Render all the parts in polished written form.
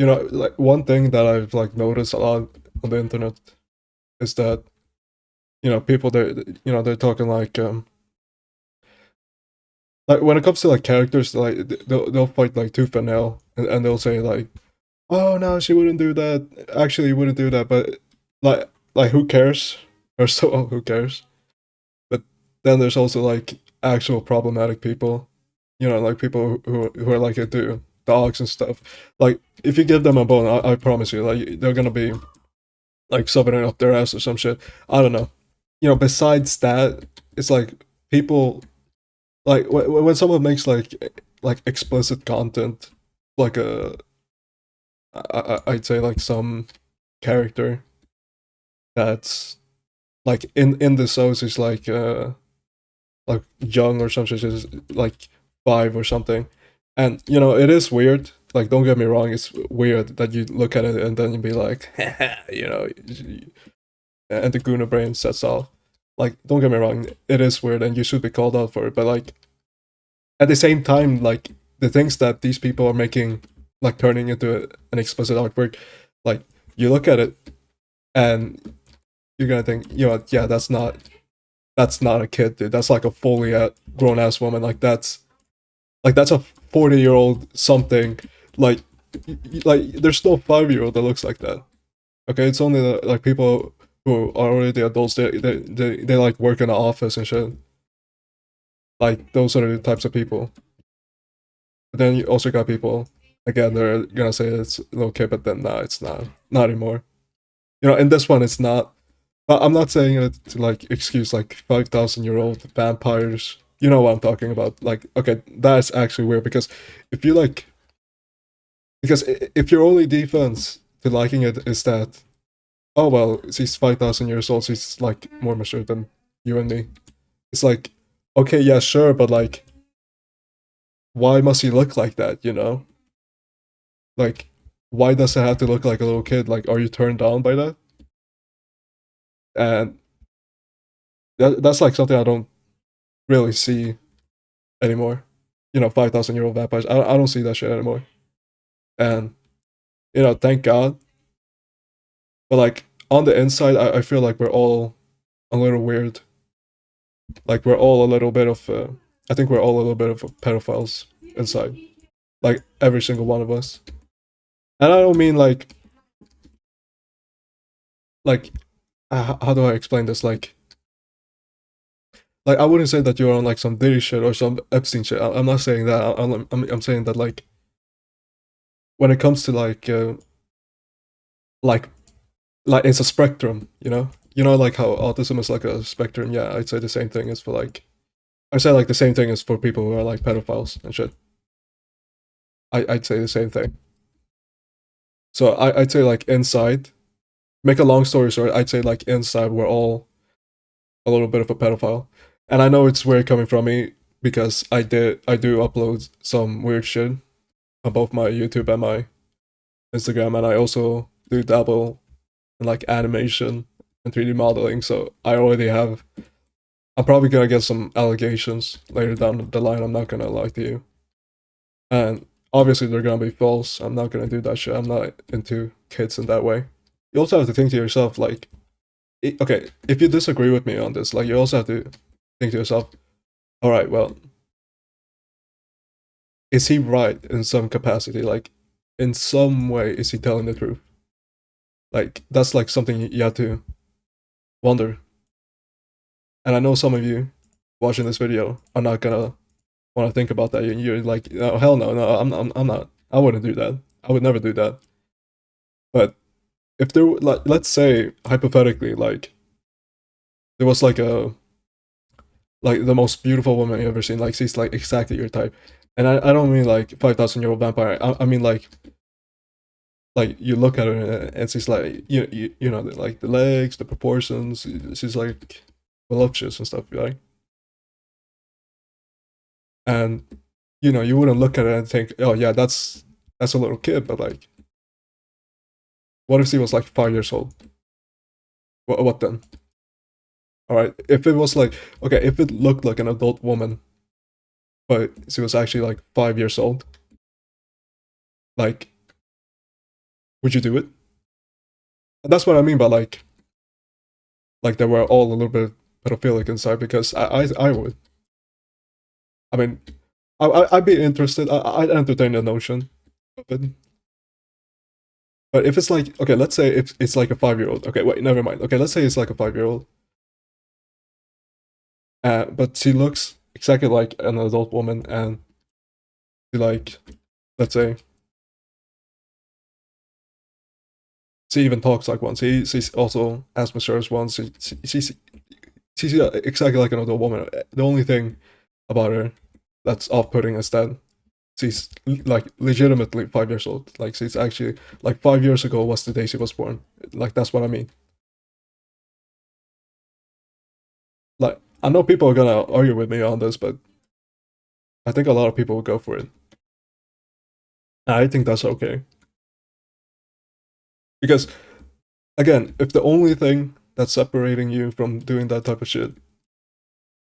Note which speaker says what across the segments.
Speaker 1: You know, like one thing that I've like noticed a lot on the internet is that, you know, people they're talking like when it comes to like characters, like they'll fight like tooth and nail, and they'll say like, oh no, she wouldn't do that. Actually, you wouldn't do that. But like who cares? First of all, who cares? But then there's also like actual problematic people, you know, like people who are like into dogs and stuff. Like if you give them a bone, I promise you, like they're gonna be like shoving it up their ass or some shit. I don't know. You know, besides that, it's like people like when someone makes like explicit content, like I'd say like some character that's like in the shows is like young or something, just like 5 or something. And you know, it is weird. Like, don't get me wrong, it's weird that you look at it and then you be like, you know, and the Guna brain sets off. Like, don't get me wrong, it is weird and you should be called out for it. But like at the same time, like the things that these people are making, like turning into an explicit artwork, like you look at it and you're gonna think, you know, yeah, that's not a kid, dude. That's like a fully grown ass woman. Like that's a 40-year-old something. Like like there's no 5-year-old that looks like that. Okay, it's only like people who are already adults. They like work in an office and shit. Like those are the types of people. But then you also got people, again, they're gonna say it's okay, but then nah, it's not anymore. You know, in this one it's not. But I'm not saying it to like excuse like 5,000-year-old vampires. You know what I'm talking about. Like, okay, that's actually weird because if you like, because if your only defense to liking it is that, oh well, she's 5,000 years old, she's like more mature than you and me. It's like, okay, yeah, sure, but like, why must he look like that? You know, like, why does it have to look like a little kid? Like, are you turned on by that? And that's like something I don't really see anymore. You know, 5,000-year-old vampires. I don't see that shit anymore. And you know, thank God. But like on the inside, I feel like we're all a little weird. Like we're all a little bit of. I think we're all a little bit of pedophiles inside. Like every single one of us. And I don't mean like how do I explain this? Like I wouldn't say that you're on like some Diddy shit or some Epstein shit. I'm not saying that. I'm saying that like when it comes to like like it's a spectrum, you know, like how autism is like a spectrum. Yeah, I'd say the same thing is for like, I say like the same thing is for people who are like pedophiles and shit. I'd say the same thing. So I'd say like inside, make a long story short, I'd say like inside we're all a little bit of a pedophile. And I know it's weird coming from me because I do upload some weird shit on both my YouTube and my Instagram, and I also do dabble in like animation and 3D modeling. So I already have, I'm probably gonna get some allegations later down the line. I'm not gonna lie to you, and obviously they're gonna be false. I'm not gonna do that shit. I'm not into kids in that way. You also have to think to yourself, like, okay, if you disagree with me on this, like, you also have to think to yourself, all right, well, is he right in some capacity? Like, in some way, is he telling the truth? Like, that's like something you have to wonder. And I know some of you watching this video are not gonna want to think about that. You're like, no, hell no, no, I'm not. I wouldn't do that. I would never do that. But if there, like, let's say hypothetically, like, there was like the most beautiful woman you ever seen, like she's like exactly your type, and I don't mean like 5,000-year-old vampire. I mean like you look at her and she's like you know like the legs, the proportions. She's like voluptuous and stuff, right? And you know you wouldn't look at it and think, oh yeah, that's a little kid. But like, what if she was like 5 years old? What then? All right, if it was like, okay, if it looked like an adult woman, but she was actually like 5 years old, like would you do it? And that's what I mean by like they were all a little bit pedophilic inside because I would. I mean, I'd be interested. I'd entertain the notion of it. But if it's like, okay, let's say if it's like a 5-year-old. Okay, wait, never mind. Okay, let's say it's like a 5-year-old. But she looks exactly like an adult woman, and she like, let's say, she even talks like one. She's also as mature as one. She's exactly like an adult woman. The only thing about her that's off-putting is that she's like legitimately 5 years old. Like she's actually like 5 years ago was the day she was born. Like that's what I mean. Like I know people are gonna argue with me on this, but I think a lot of people will go for it. And I think that's okay because again, if the only thing that's separating you from doing that type of shit,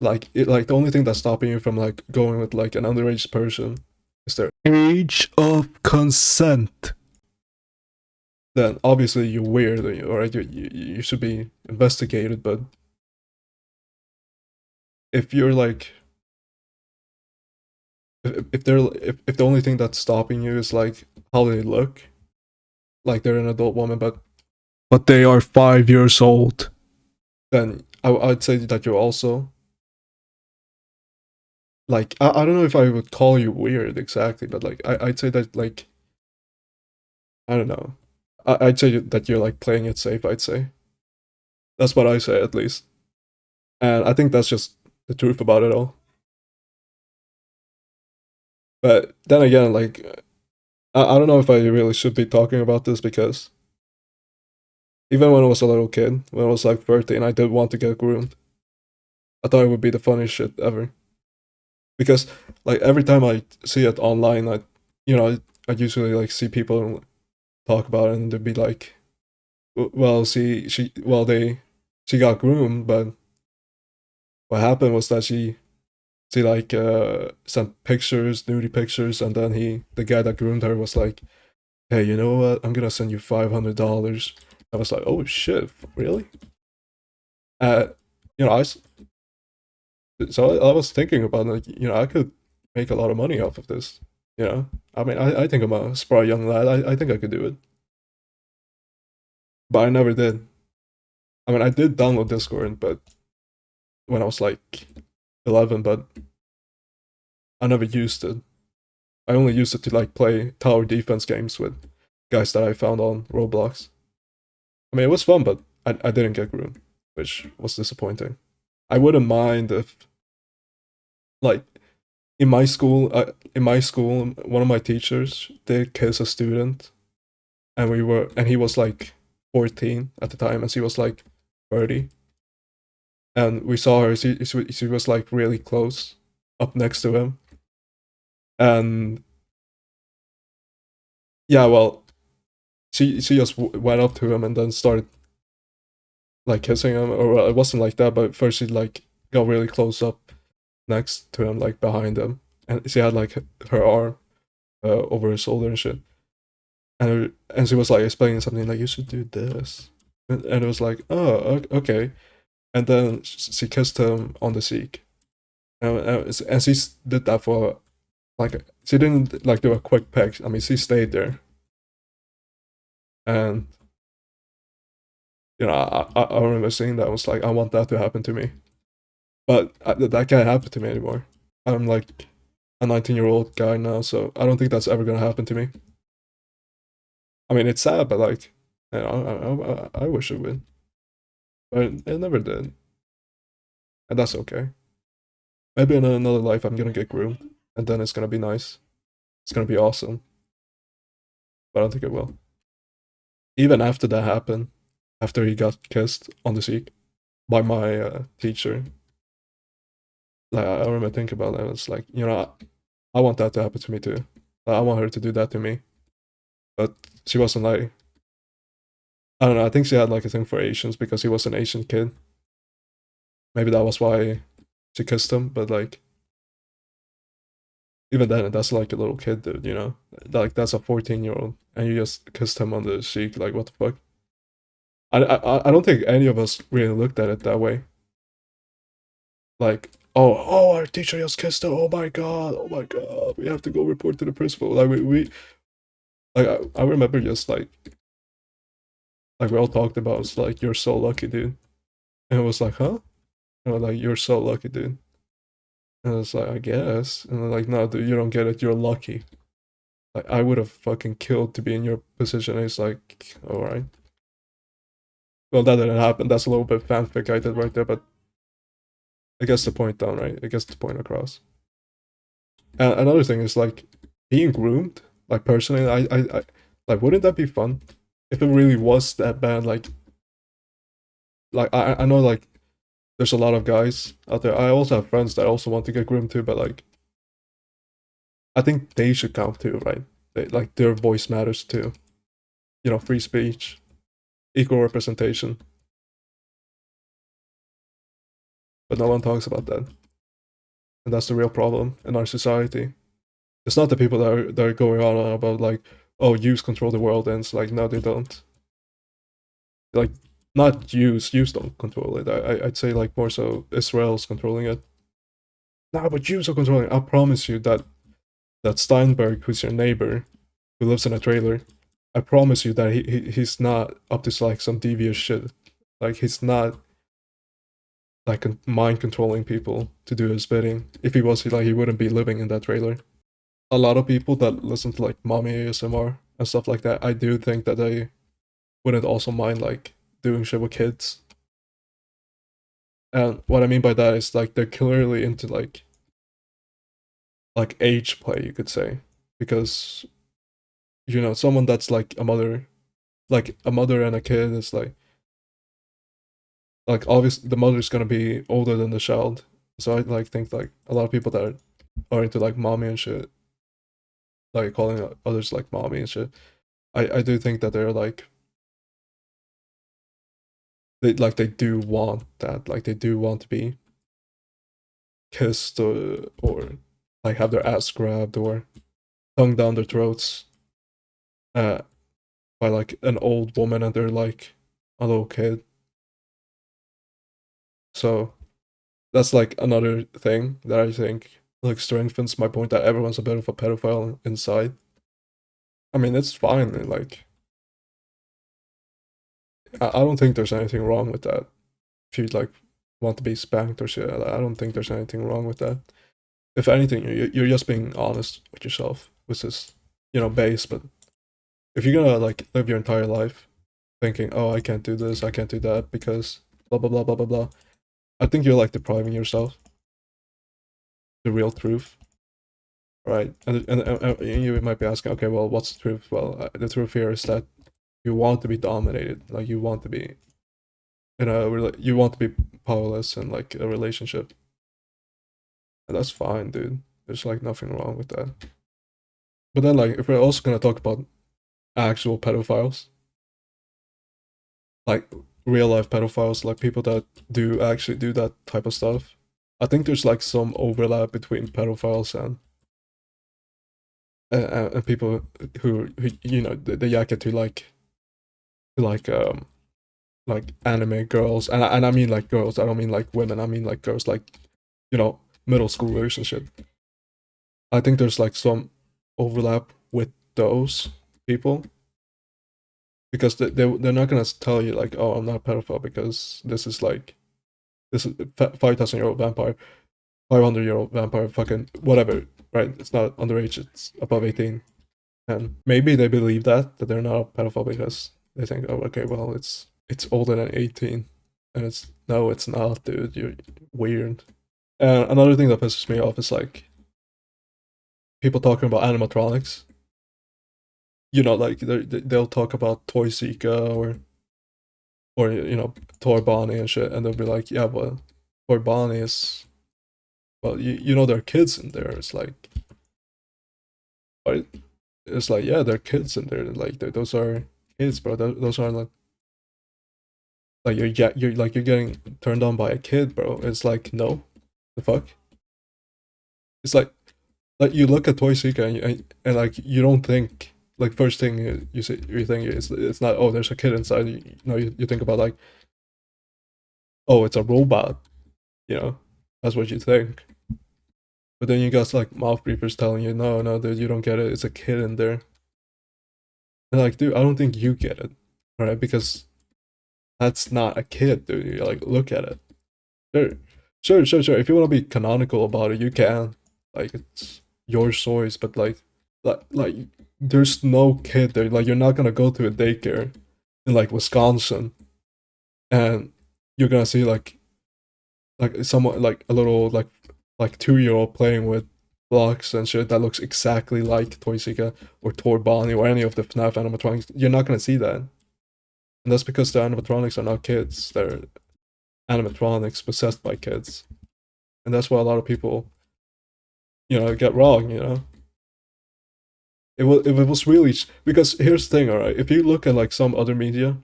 Speaker 1: like the only thing that's stopping you from like going with like an underage person is their age of consent, then obviously you're weird, or you should be investigated. But if you're like, if the only thing that's stopping you is like how they look, like they're an adult woman, but they are 5 years old, then I'd say that you're also like I don't know if I would call you weird exactly, but like I'd say that like I don't know. I'd say that you're like playing it safe. I'd say that's what I say at least, and I think that's just the truth about it all. But then again, like I don't know if I really should be talking about this because even when I was a little kid, when I was like 13, I did want to get groomed. I thought it would be the funniest shit ever because like every time I see it online, I usually like see people talk about it and they'd be like, well, she got groomed, but what happened was that she like sent pictures, nudie pictures, and then the guy that groomed her was like, hey, you know what? I'm gonna send you $500. I was like, oh shit, really? Uh, you know, so I was thinking about like, I could make a lot of money off of this. I mean, I think I'm a spry young lad. I think I could do it, but I never did. I mean, I did download Discord, but when I was like 11, but I never used it. I only used it to like play tower defense games with guys that I found on Roblox. I mean, it was fun, but I didn't get groomed, which was disappointing. I wouldn't mind if, like, in my school, one of my teachers did kiss a student, and he was like 14 at the time, and she was like 30, and we saw her. She was like really close, up next to him, and yeah, well, she just went up to him and then started like kissing him, or well, it wasn't like that, but first she like got really close up next to him, like behind him, and she had like her arm over his shoulder and shit, and she was like explaining something like you should do this, and it was like oh okay, and then she kissed him on the cheek, and she did that for like she didn't like do a quick peck. I mean, she stayed there, and I remember seeing that. I was like, I want that to happen to me, but that can't happen to me anymore. I'm like a 19-year-old guy now, so I don't think that's ever gonna happen to me. I mean, it's sad, but like, I wish it would, but it never did, and that's okay. Maybe in another life, I'm gonna get groomed, and then it's gonna be nice. It's gonna be awesome, but I don't think it will. Even after that happened, after he got kissed on the cheek by my teacher, like I remember thinking about that. It's like I want that to happen to me too. I want her to do that to me, but she wasn't like I don't know. I think she had like a thing for Asians because he was an Asian kid. Maybe that was why she kissed him. But like even then, that's like a little kid, dude. You know, like that's a 14-year-old, and you just kissed him on the cheek. Like, what the fuck? I don't think any of us really looked at it that way. Like, oh, our teacher just kissed her. Oh my god, we have to go report to the principal. Like, we like I remember just like we all talked about. It's like, you're so lucky, dude. And it was like, huh? And I was like, you're so lucky, dude. And I was like, I guess. And they're like, no, dude, you don't get it. You're lucky. Like, I would have fucking killed to be in your position. And it's like, all right. Well, that didn't happen. That's a little bit fanfic I did right there, but I guess the point down, right? I guess the point across. And another thing is like being groomed. Like personally, I like, wouldn't that be fun if it really was that bad? Like I know like there's a lot of guys out there. I also have friends that also want to get groomed too, but like I think they should count too, right? Like their voice matters too. You know, free speech, equal representation. But no one talks about that, and that's the real problem in our society. It's not the people that are going on about like, oh, use control the world, and it's like, no, they don't. Like, not use don't control it. I'd say like more so Israel's controlling it. Nah, but Jews are controlling it. I promise you that Steinberg, who's your neighbor, who lives in a trailer, I promise you that he's not up to like some devious shit. Like, he's not like mind controlling people to do his bidding. If he was, he wouldn't be living in that trailer. A lot of people that listen to like mommy ASMR and stuff like that, I do think that they wouldn't also mind like doing shit with kids. And what I mean by that is like they're clearly into like age play, you could say, because you know someone that's like a mother and a kid is like obviously the mother's gonna be older than the child. So I like think like a lot of people that are into like mommy and shit, like calling others like mommy and shit. I do think that they're like they do want that, like they do want to be kissed or like have their ass grabbed or tongue down their throats uh, by like an old woman and they're like a little kid. So that's like another thing that I think like strengthens my point that everyone's a bit of a pedophile inside. I mean, it's fine. Like, I don't think there's anything wrong with that. If you like want to be spanked or shit, I don't think there's anything wrong with that. If anything, you're just being honest with yourself, which is, you know, base. But if you're gonna like live your entire life thinking, oh, I can't do this, I can't do that because blah blah blah blah blah blah, I think you're like depriving yourself the real truth, right? And you might be asking, okay, well, what's the truth? Well, the truth here is that you want to be dominated, like you want to be you want to be powerless in like a relationship, and that's fine, dude. There's like nothing wrong with that. But then, like, if we're also gonna talk about actual pedophiles, like real life pedophiles, like people that do actually do that type of stuff, I think there's like some overlap between pedophiles and people who you know they yak it to like like anime girls, and I mean like girls. I don't mean like women. I mean like girls, like, you know, middle schoolers and shit. I think there's like some overlap with those people because they're not gonna tell you like, oh, I'm not a pedophile because this is 5,000-year-old vampire, 500-year-old vampire, fucking whatever, right? It's not underage, it's above 18. And maybe they believe that they're not a pedophile because they think, oh, okay, well, it's older than 18. And it's, no, it's not, dude. You're weird. And another thing that pisses me off is like people talking about animatronics. You know, like they'll talk about Toy Zika or you know, Toy Bonnie and shit, and they'll be like, yeah, well, Toy Bonnie is, well, you know, there are kids in there. It's like, right? It's like, yeah, there are kids in there. Like those are kids, bro. Those are like you're like you're getting turned on by a kid, bro. It's like, no, the fuck. It's like like you look at Toy Seeker and like you don't think like first thing you say you think is it's not, oh, there's a kid inside. You know, you think about like, oh, it's a robot. You know, that's what you think. But then you got like mouth breathers telling you, no, no, dude, you don't get it. It's a kid in there. And like, dude, I don't think you get it, all right? Because that's not a kid, dude. You like look at it. Sure. If you want to be canonical about it, you can. Like, it's your choice, but like, there's no kid there. Like, you're not gonna go to a daycare in like Wisconsin, and you're gonna see like someone like a little like 2 year old playing with blocks and shit that looks exactly like Toysika or Tor Bonnie or any of the FNAF animatronics. You're not gonna see that, and that's because the animatronics are not kids. They're animatronics possessed by kids, and that's why a lot of people, you know, get wrong. You know, it was really because here's the thing. All right, if you look at like some other media,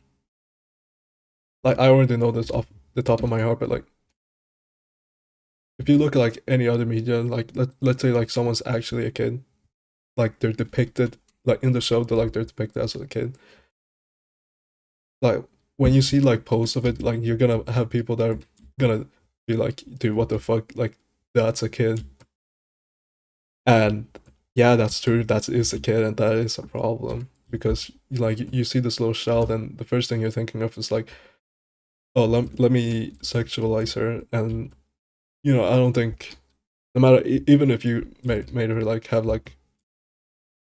Speaker 1: like I already know this off the top of my heart, but like if you look at like any other media, like let's say like someone's actually a kid, like they're depicted like in the show, they're depicted as a kid. Like when you see like posts of it, like you're gonna have people that are gonna be like, dude, what the fuck? Like that's a kid. And yeah, that's true. That is a kid, and that is a problem because like you see this little child, and the first thing you're thinking of is like, oh, let me sexualize her, and you know, I don't think no matter even if you made her like have like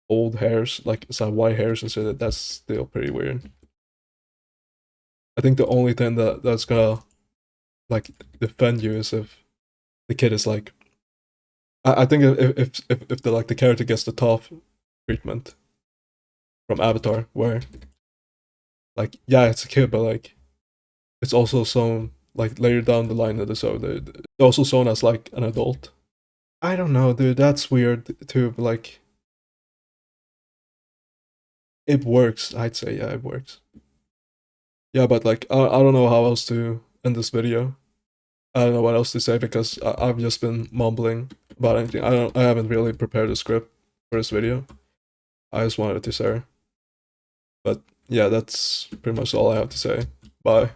Speaker 1: old hairs, like some white hairs and shit, that's still pretty weird. I think the only thing that's gonna like defend you is if the kid is like, I think if the like the character gets the tough treatment from Avatar, where like yeah, it's a kid, but like it's also shown like later down the line of the show, it's also shown as like an adult. I don't know, dude. That's weird too. But like it works. I'd say yeah, it works. Yeah, but like I don't know how else to end this video. I don't know what else to say because I've just been mumbling about anything. I haven't really prepared a script for this video. I just wanted to share. But yeah, that's pretty much all I have to say. Bye.